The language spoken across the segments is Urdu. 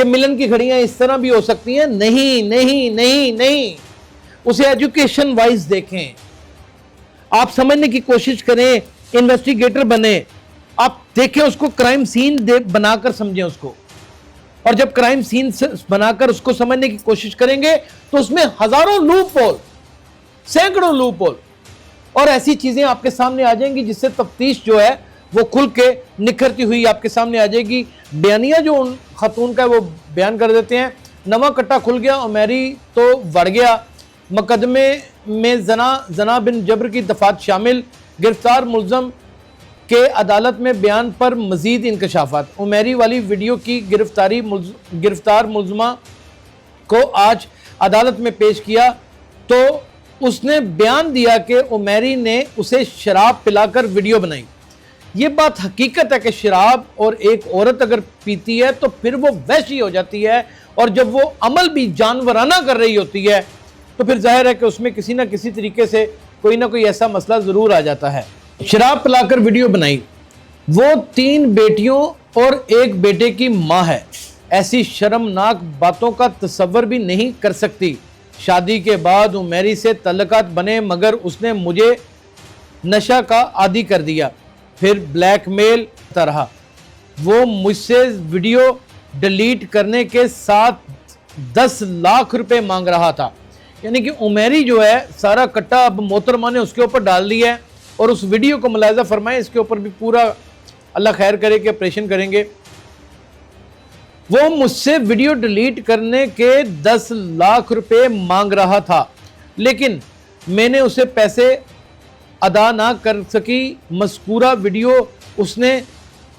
کہ ملن کی گھڑیاں اس طرح بھی ہو سکتی ہیں. نہیں نہیں نہیں نہیں, اسے ایجوکیشن وائز دیکھیں, آپ سمجھنے کی کوشش کریں, انویسٹیگیٹر بنیں, آپ دیکھیں اس کو کرائم سین بنا کر سمجھیں اس کو, اور جب کرائم سین بنا کر اس کو سمجھنے کی کوشش کریں گے تو اس میں ہزاروں لوپ ہول, سینکڑوں لوپ ہول اور ایسی چیزیں آپ کے سامنے آ جائیں گی جس سے تفتیش جو ہے وہ کھل کے نکھرتی ہوئی آپ کے سامنے آ جائے گی. بیانیہ جو ان خاتون کا وہ بیان کر دیتے ہیں, نواں کٹا کھل گیا اور میری تو بڑھ گیا, مقدمے میں زنا بن جبر کی دفعات شامل, گرفتار ملزم کے عدالت میں بیان پر مزید انکشافات. عمیری والی ویڈیو کی گرفتار ملزمہ کو آج عدالت میں پیش کیا تو اس نے بیان دیا کہ عمیری نے اسے شراب پلا کر ویڈیو بنائی. یہ بات حقیقت ہے کہ شراب اور ایک عورت اگر پیتی ہے تو پھر وہ وحشی ہو جاتی ہے, اور جب وہ عمل بھی جانورانہ کر رہی ہوتی ہے تو پھر ظاہر ہے کہ اس میں کسی نہ کسی طریقے سے کوئی نہ کوئی ایسا مسئلہ ضرور آ جاتا ہے. شراب پلا کر ویڈیو بنائی. وہ 3 بیٹیوں اور 1 بیٹے کی ماں ہے, ایسی شرمناک باتوں کا تصور بھی نہیں کر سکتی. شادی کے بعد عمیری سے تعلقات بنے مگر اس نے مجھے نشہ کا عادی کر دیا, پھر بلیک میل کرتا رہا. وہ مجھ سے ویڈیو ڈیلیٹ کرنے کے ساتھ 10 لاکھ روپے مانگ رہا تھا. یعنی کہ عمیری جو ہے سارا کٹا اب محترمہ نے اس کے اوپر ڈال دیا ہے, اور اس ویڈیو کو ملاحظہ فرمائیں, اس کے اوپر بھی پورا اللہ خیر کرے کہ آپریشن کریں گے. وہ مجھ سے ویڈیو ڈیلیٹ کرنے کے 10 لاکھ روپے مانگ رہا تھا لیکن میں نے اسے پیسے ادا نہ کر سکی. مذکورہ ویڈیو اس نے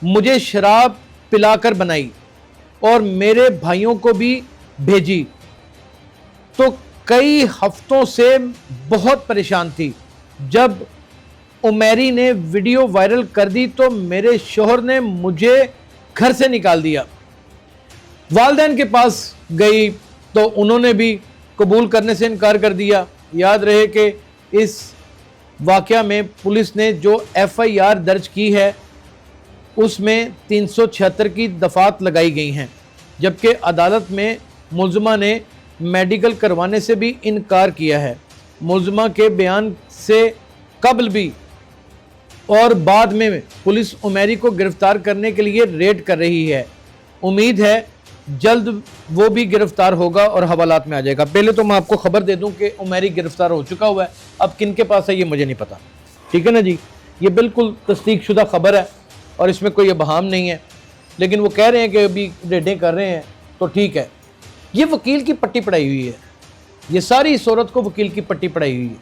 مجھے شراب پلا کر بنائی اور میرے بھائیوں کو بھی بھیجی, تو کئی ہفتوں سے بہت پریشان تھی. جب عمیری نے ویڈیو وائرل کر دی تو میرے شوہر نے مجھے گھر سے نکال دیا. والدین کے پاس گئی تو انہوں نے بھی قبول کرنے سے انکار کر دیا. یاد رہے کہ اس واقعہ میں پولیس نے جو FIR درج کی ہے اس میں 376 کی دفعات لگائی گئی ہیں, جبکہ عدالت میں ملزمہ نے میڈیکل کروانے سے بھی انکار کیا ہے. ملزمہ کے بیان سے قبل بھی اور بعد میں پولیس عمیری کو گرفتار کرنے کے لیے ریڈ کر رہی ہے. امید ہے جلد وہ بھی گرفتار ہوگا اور حوالات میں آ جائے گا. پہلے تو میں آپ کو خبر دے دوں کہ عمیری گرفتار ہو چکا ہوا ہے, اب کن کے پاس ہے یہ مجھے نہیں پتا, ٹھیک ہے نا جی. یہ بالکل تصدیق شدہ خبر ہے اور اس میں کوئی ابہام نہیں ہے, لیکن وہ کہہ رہے ہیں کہ ابھی ریڈیں کر رہے ہیں تو ٹھیک ہے. یہ وکیل کی پٹی پڑھائی ہوئی ہے, یہ ساری اس عورت کو وکیل کی پٹی پڑھائی ہوئی ہے.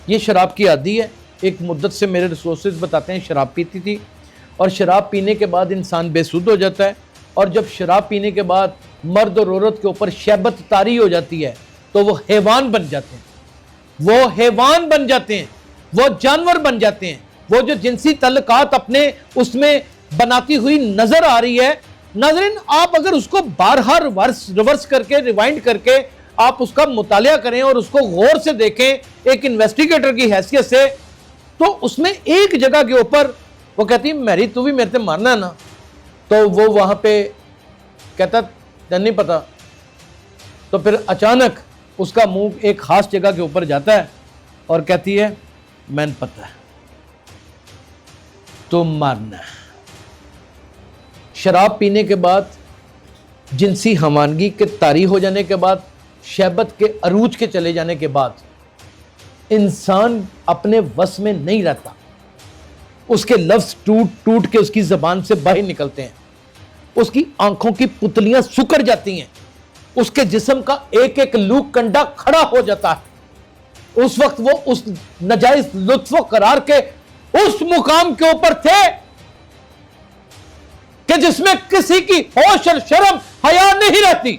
یہ شراب کی عادی ہے, ایک مدت سے میرے ریسورسز بتاتے ہیں شراب پیتی تھی, اور شراب پینے کے بعد انسان بے سود ہو جاتا ہے, اور جب شراب پینے کے بعد مرد اور عورت کے اوپر شہبت طاری ہو جاتی ہے تو وہ حیوان بن جاتے ہیں, وہ حیوان بن جاتے ہیں, وہ جانور بن جاتے ہیں. وہ جو جنسی تعلقات اپنے اس میں بناتی ہوئی نظر آ رہی ہے, ناظرین آپ اگر اس کو بارہا ریورس کر کے ریوائنڈ کر کے آپ اس کا مطالعہ کریں اور اس کو غور سے دیکھیں ایک انویسٹیگیٹر کی حیثیت سے, تو اس میں ایک جگہ کے اوپر وہ کہتی میری تو بھی میرے سے مارنا ہے نا, تو وہ وہاں پہ کہتا نہیں پتا, تو پھر اچانک اس کا منہ ایک خاص جگہ کے اوپر جاتا ہے اور کہتی ہے میں نے پتا ہے تو مارنا ہے. شراب پینے کے بعد, جنسی ہمانگی کے طاری ہو جانے کے بعد, شہبت کے عروج کے چلے جانے کے بعد انسان اپنے وس میں نہیں رہتا, اس کے لفظ ٹوٹ ٹوٹ کے اس کی زبان سے باہر نکلتے ہیں, اس کی آنکھوں کی پتلیاں سکڑ جاتی ہیں, اس کے جسم کا ایک ایک لوک کنڈا کھڑا ہو جاتا ہے. اس وقت وہ اس ناجائز لطف و قرار کے اس مقام کے اوپر تھے کہ جس میں کسی کی ہوش اور شرم حیا نہیں رہتی.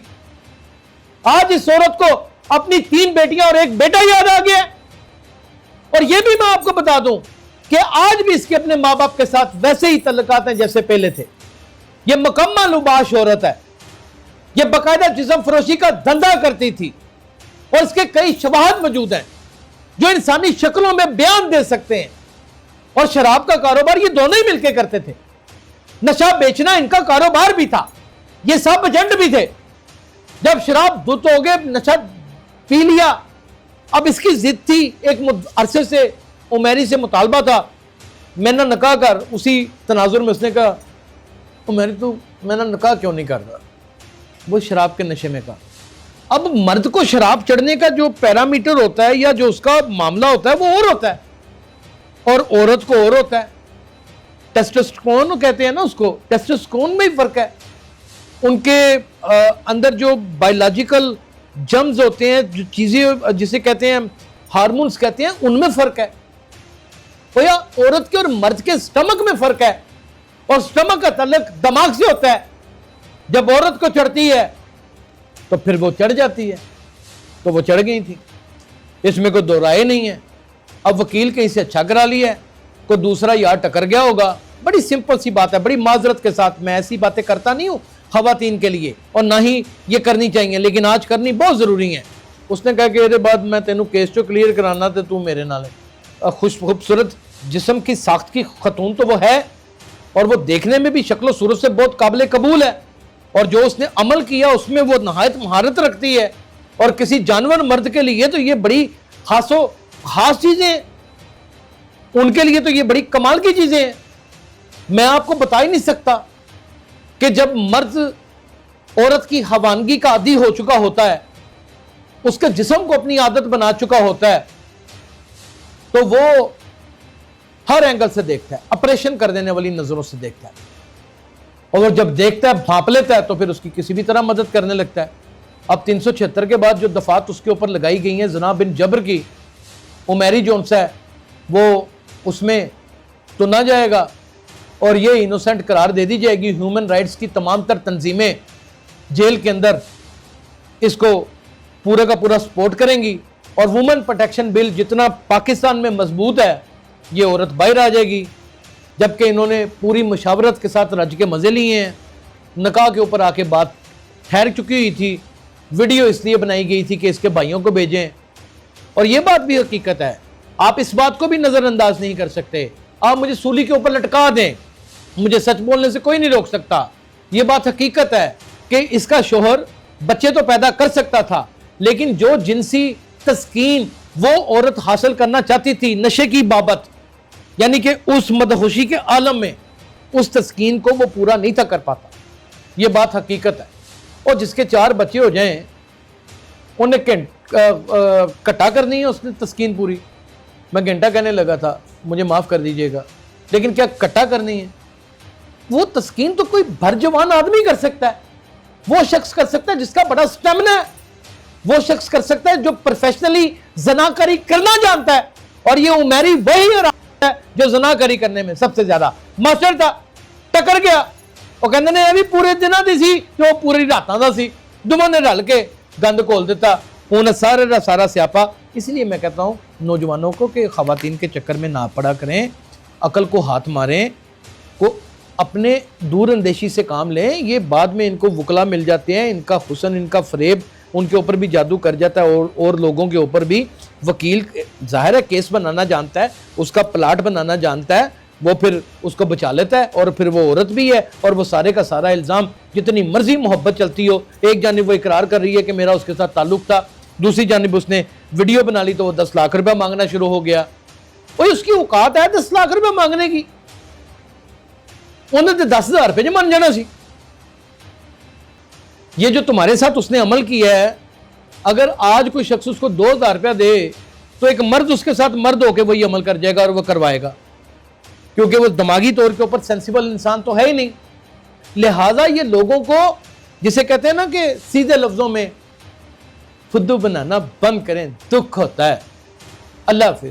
آج اس عورت کو اپنی 3 بیٹیاں اور 1 بیٹا یاد آ گیا, اور یہ بھی میں آپ کو بتا دوں کہ آج بھی اس کے اپنے ماں باپ کے ساتھ ویسے ہی تعلقات ہیں جیسے پہلے تھے. یہ مکمل اباش عورت ہے, یہ باقاعدہ جسم فروشی کا دھندا کرتی تھی, اور اس کے کئی شواہد موجود ہیں جو انسانی شکلوں میں بیان دے سکتے ہیں. اور شراب کا کاروبار یہ دونوں ہی مل کے کرتے تھے, نشہ بیچنا ان کا کاروبار بھی تھا, یہ سب ایجنٹ بھی تھے, جب شراب دھت ہو گئے، نشہ پی لیا، اب اس کی ضد تھی، ایک عرصے سے عمیری سے مطالبہ تھا میں نہ نکاح کر. اسی تناظر میں اس نے کہا عمیری تو میں نہ نکاح کیوں نہیں کر رہا، وہ شراب کے نشے میں کہا. اب مرد کو شراب چڑھنے کا جو پیرامیٹر ہوتا ہے یا جو اس کا معاملہ ہوتا ہے وہ اور ہوتا ہے، اور عورت کو اور ہوتا ہے. ٹیسٹوسٹرون کہتے ہیں نا اس کو، ٹیسٹوسٹرون میں ہی فرق ہے. ان کے اندر جو بایولوجیکل جرمز ہوتے ہیں، جو چیزیں جسے کہتے ہیں ہارمونز کہتے ہیں، ان میں فرق ہے. یا عورت کے اور مرد کے سٹمک میں فرق ہے، اور سٹمک کا تعلق دماغ سے ہوتا ہے. جب عورت کو چڑھتی ہے تو پھر وہ چڑھ جاتی ہے، تو وہ چڑھ گئی تھی، اس میں کوئی دو رائے نہیں ہے. اب وکیل کہیں سے اچھا کرا لیا ہے، کوئی دوسرا یار ٹکر گیا ہوگا. بڑی سمپل سی بات ہے، بڑی معذرت کے ساتھ میں ایسی باتیں کرتا نہیں ہوں خواتین کے لیے، اور نہ ہی یہ کرنی چاہیے، لیکن آج کرنی بہت ضروری ہے. اس نے کہا کہ میرے بعد میں تینوں کیس جو کلیئر کرانا تھا تو میرے نال ہے. خوبصورت جسم کی ساخت کی خاتون تو وہ ہے، اور وہ دیکھنے میں بھی شکل و صورت سے بہت قابل قبول ہے، اور جو اس نے عمل کیا اس میں وہ نہایت مہارت رکھتی ہے. اور کسی جانور مرد کے لیے تو یہ بڑی خاص چیزیں ہیں، ان کے لیے تو یہ بڑی کمال کی چیزیں ہیں. میں آپ کو بتا ہی نہیں سکتا کہ جب مرد عورت کی حوانگی کا عادی ہو چکا ہوتا ہے، اس کے جسم کو اپنی عادت بنا چکا ہوتا ہے، تو وہ ہر اینگل سے دیکھتا ہے، آپریشن کر دینے والی نظروں سے دیکھتا ہے، اور جب دیکھتا ہے بھانپ لیتا ہے تو پھر اس کی کسی بھی طرح مدد کرنے لگتا ہے. اب 376 کے بعد جو دفعات اس کے اوپر لگائی گئی ہیں زنا بن جبر کی، عمیری جو انسا ہے وہ اس میں تو نہ جائے گا، اور یہ انوسنٹ قرار دے دی جائے گی. ہیومن رائٹس کی تمام تر تنظیمیں جیل کے اندر اس کو پورا کا پورا سپورٹ کریں گی، اور وومن پروٹیکشن بل جتنا پاکستان میں مضبوط ہے، یہ عورت باہر آ جائے گی. جبکہ انہوں نے پوری مشاورت کے ساتھ رج کے مزے لیے ہیں. نکاح کے اوپر آ کے بات ٹھہر چکی ہوئی تھی، ویڈیو اس لیے بنائی گئی تھی کہ اس کے بھائیوں کو بھیجیں، اور یہ بات بھی حقیقت ہے. آپ اس بات کو بھی نظر انداز نہیں کر سکتے. آپ مجھے سولی کے اوپر لٹکا دیں، مجھے سچ بولنے سے کوئی نہیں روک سکتا. یہ بات حقیقت ہے کہ اس کا شوہر بچے تو پیدا کر سکتا تھا، لیکن جو جنسی تسکین وہ عورت حاصل کرنا چاہتی تھی نشے کی بابت، یعنی کہ اس مدہوشی کے عالم میں اس تسکین کو وہ پورا نہیں تھا کر پاتا. یہ بات حقیقت ہے. اور جس کے 4 بچے ہو جائیں انہیں کٹا کرنی ہے اس نے تسکین پوری. میں گھنٹہ کہنے لگا تھا، مجھے معاف کر دیجئے گا، لیکن کیا کٹا کرنی ہے؟ وہ تسکین تو کوئی بھر جوان آدمی کر سکتا ہے، وہ شخص کر سکتا ہے جس کا بڑا سٹیمنا ہے، وہ شخص کر سکتا ہے جو پروفیشنلی زناکاری کرنا جانتا ہے. اور یہ عمیری وہی ہے جو زناکاری کرنے میں سب سے زیادہ ماسٹر تھا. ٹکر گیا، وہ کہندے نے یہ بھی پورے دنوں دی سی جو پوری راتاں دا سی، دونوں نے رل کے گند کھول دیتا. انہیں سارا سیاپا. اس لیے میں کہتا ہوں نوجوانوں کو کہ خواتین کے چکر میں نہ پڑا کریں، عقل کو ہاتھ ماریں، کو اپنے دور اندیشی سے کام لیں. یہ بعد میں ان کو وکلا مل جاتے ہیں، ان کا حسن، ان کا فریب ان کے اوپر بھی جادو کر جاتا ہے، اور لوگوں کے اوپر بھی. وکیل ظاہر ہے کیس بنانا جانتا ہے، اس کا پلاٹ بنانا جانتا ہے، وہ پھر اس کو بچا لیتا ہے. اور پھر وہ عورت بھی ہے، اور وہ سارے کا سارا الزام جتنی مرضی محبت چلتی ہو، ایک جانب وہ اقرار کر رہی ہے کہ میرا اس کے ساتھ تعلق تھا، دوسری جانب اس نے ویڈیو بنا لی تو وہ 10 لاکھ روپے مانگنا شروع ہو گیا. وہ اس کی اوقات ہے 10 لاکھ روپے مانگنے کی، انہیں تو 10,000 روپے جو مان جانا سی. یہ جو تمہارے ساتھ اس نے عمل کیا ہے، اگر آج کوئی شخص اس کو 2,000 روپیہ دے تو ایک مرد اس کے ساتھ مرد ہو کے وہی عمل کر جائے گا، اور وہ کروائے گا، کیونکہ وہ دماغی طور کے اوپر سینسیبل انسان تو ہے ہی نہیں. لہٰذا یہ لوگوں کو جسے کہتے ہیں نا کہ سیدھے لفظوں میں فدو بنانا بند کریں، دکھ ہوتا ہے. اللہ حافظ.